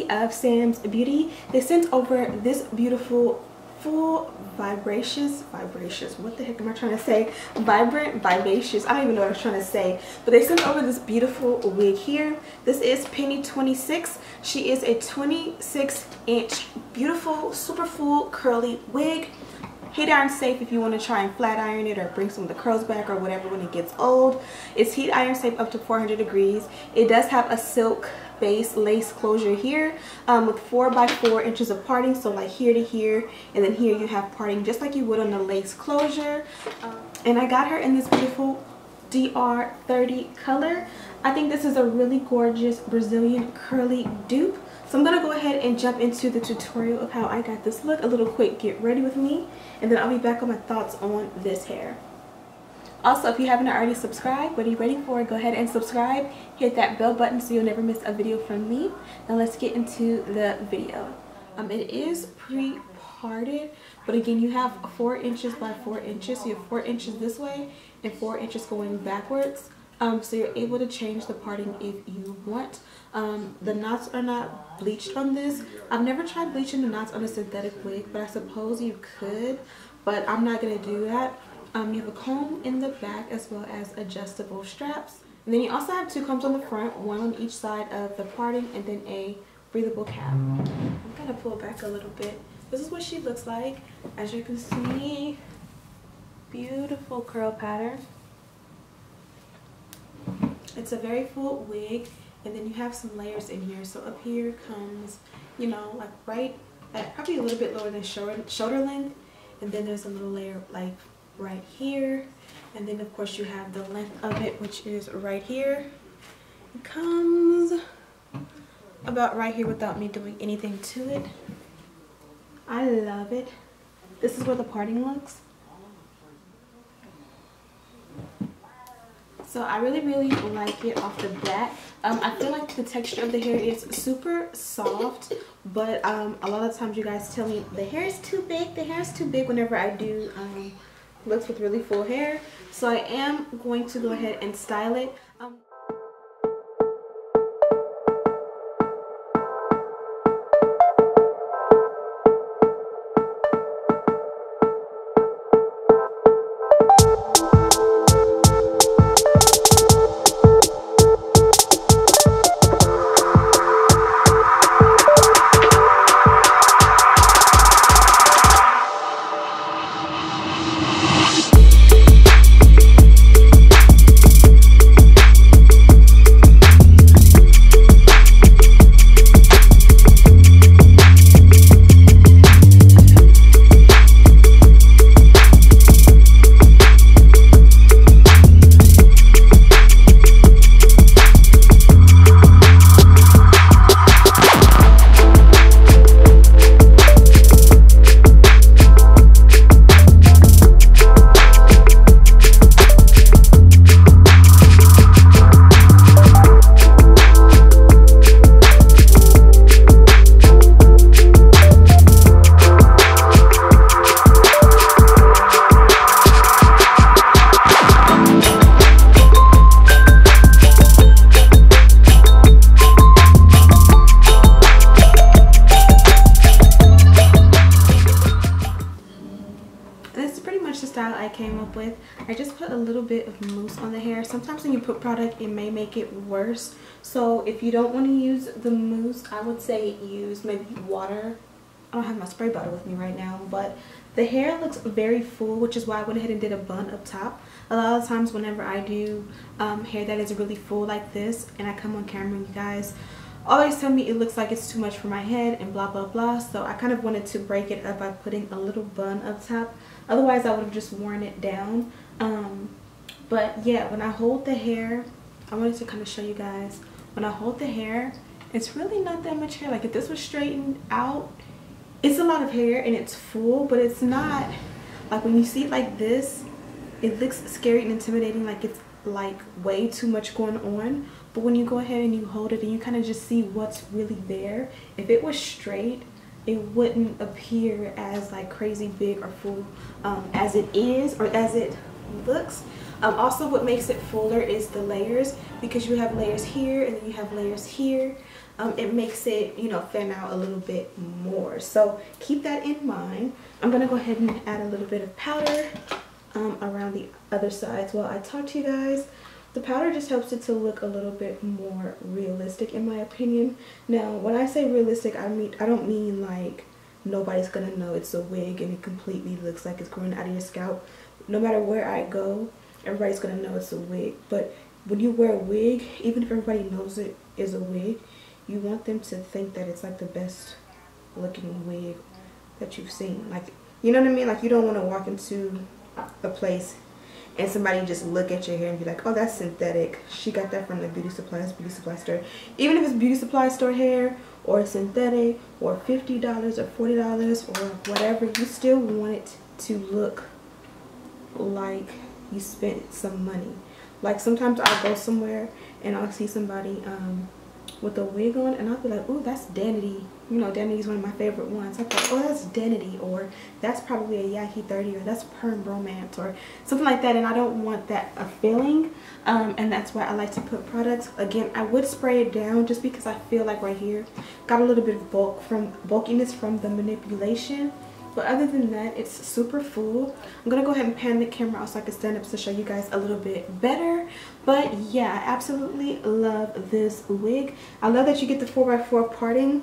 courtesy of Sam's Beauty. They sent over this beautiful full vibracious, what the heck am I trying to say? Vibrant, vivacious, I don't even know what I was trying to say. But they sent over this beautiful wig here. This is Penny 26. She is a 26-inch beautiful, super full curly wig. Heat iron safe if you want to try and flat iron it or bring some of the curls back or whatever when it gets old. It's heat iron safe up to 400 degrees. It does have a silk base lace closure here with 4 by 4 inches of parting, so like here to here, and then here you have parting just like you would on the lace closure. And I got her in this beautiful DR30 color. I think this is a really gorgeous Brazilian curly dupe. So I'm going to go ahead and jump into the tutorial of how I got this look. A little quick get ready with me, and then I'll be back on my thoughts on this hair. Also, if you haven't already subscribed, what are you waiting for? Go ahead and subscribe. Hit that bell button so you'll never miss a video from me. Now let's get into the video. It is pre-parted, but again, you have 4 inches by 4 inches. So you have 4 inches this way and 4 inches going backwards. So you're able to change the parting if you want. The knots are not bleached on this. I've never tried bleaching the knots on a synthetic wig, but I suppose you could, but I'm not going to do that. You have a comb in the back as well as adjustable straps. And then you also have 2 combs on the front, 1 on each side of the parting, and then a breathable cap. I'm going to pull back a little bit. This is what she looks like. As you can see, beautiful curl pattern. It's a very full wig, and then you have some layers in here. So up here comes, you know, like right at probably a little bit lower than shoulder length, and then there's a little layer like right here, and then of course you have the length of it, which is right here. It comes about right here without me doing anything to it. I love it. This is where the parting looks. So I really like it off the bat. I feel like the texture of the hair is super soft, but a lot of times you guys tell me the hair is too big, whenever I do looks with really full hair. So I am going to go ahead and style it. I came up with. I just put a little bit of mousse on the hair. Sometimes when you put product, it may make it worse. So if you don't want to use the mousse, I would say use maybe water. I don't have my spray bottle with me right now, but the hair looks very full, which is why I went ahead and did a bun up top. A lot of times whenever I do hair that is really full like this, and I come on camera, you guys always tell me it looks like it's too much for my head and blah blah blah. So I kind of wanted to break it up by putting a little bun up top. Otherwise I would have just worn it down. But yeah, when I hold the hair, I wanted to kind of show you guys, when I hold the hair, it's really not that much hair. Like if this was straightened out, it's a lot of hair and it's full, but it's not like when you see it like this, it looks scary and intimidating, like it's like way too much going on. But when you go ahead and you hold it and you kind of just see what's really there, if it was straight, it wouldn't appear as like crazy big or full as it is or as it looks. Also, what makes it fuller is the layers, because you have layers here and then you have layers here. It makes it, you know, fan out a little bit more. So keep that in mind. I'm gonna go ahead and add a little bit of powder around the other sides while I talk to you guys. The powder just helps it to look a little bit more realistic, in my opinion. Now, when I say realistic, I don't mean like nobody's gonna know it's a wig and it completely looks like it's growing out of your scalp. No matter where I go, everybody's gonna know it's a wig. But when you wear a wig, even if everybody knows it is a wig, you want them to think that it's like the best looking wig that you've seen. Like, you know what I mean? Like, you don't want to walk into a place and somebody just look at your hair and be like, oh, that's synthetic. She got that from the beauty supply store. Even if it's beauty supply store hair or synthetic or $50 or $40 or whatever, you still want it to look like you spent some money. Like, sometimes I'll go somewhere and I'll see somebody with a wig on and I'll be like, oh, that's Danity. You know, Danity is one of my favorite ones. I'm like, oh, that's Danity, or that's probably a Yaki 30, or that's Perm Romance, or something like that. And I don't want that feeling, and that's why I like to put products. Again, I would spray it down just because I feel like right here got a little bit of bulkiness from the manipulation. But other than that, it's super full. I'm gonna go ahead and pan the camera out so I can stand up to show you guys a little bit better. But yeah, I absolutely love this wig. I love that you get the 4x4 parting.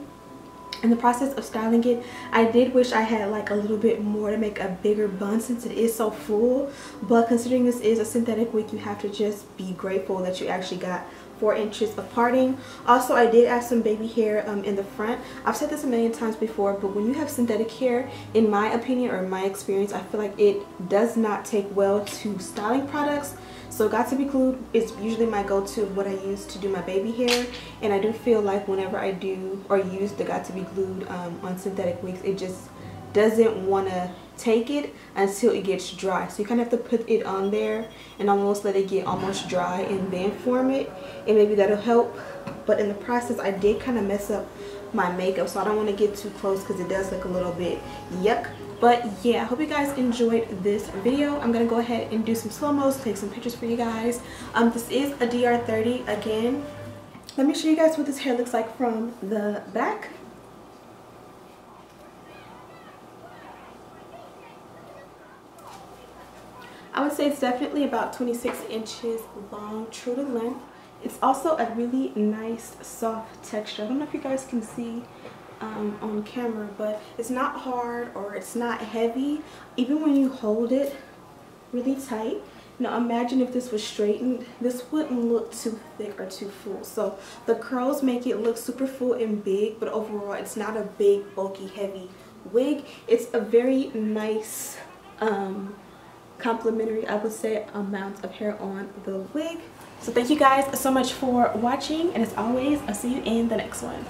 In the process of styling it, I did wish I had like a little bit more to make a bigger bun since it is so full. But considering this is a synthetic wig, you have to just be grateful that you actually got 4 inches of parting. Also, I did add some baby hair in the front. I've said this a million times before, but when you have synthetic hair, in my opinion or in my experience, I feel like it does not take well to styling products. So Got to Be Glued is usually my go-to of what I use to do my baby hair, and I do feel like whenever I do or use the Got to Be Glued on synthetic wigs, it just doesn't want to take it until it gets dry. So you kind of have to put it on there and almost let it get almost dry and then form it, and maybe that'll help. But in the process, I did kind of mess up my makeup, so I don't want to get too close because it does look a little bit yuck. But yeah, I hope you guys enjoyed this video. I'm gonna go ahead and do some slow-mos, take some pictures for you guys. This is a DR30 again. Let me show you guys what this hair looks like from the back. I would say it's definitely about 26 inches long, true to length. It's also a really nice soft texture. I don't know if you guys can see on camera, but it's not hard or it's not heavy. Even when you hold it really tight. Now imagine if this was straightened, this wouldn't look too thick or too full. So the curls make it look super full and big, but overall it's not a big, bulky, heavy wig. It's a very nice complimentary, I would say, amount of hair on the wig. So thank you guys so much for watching, and as always, I'll see you in the next one.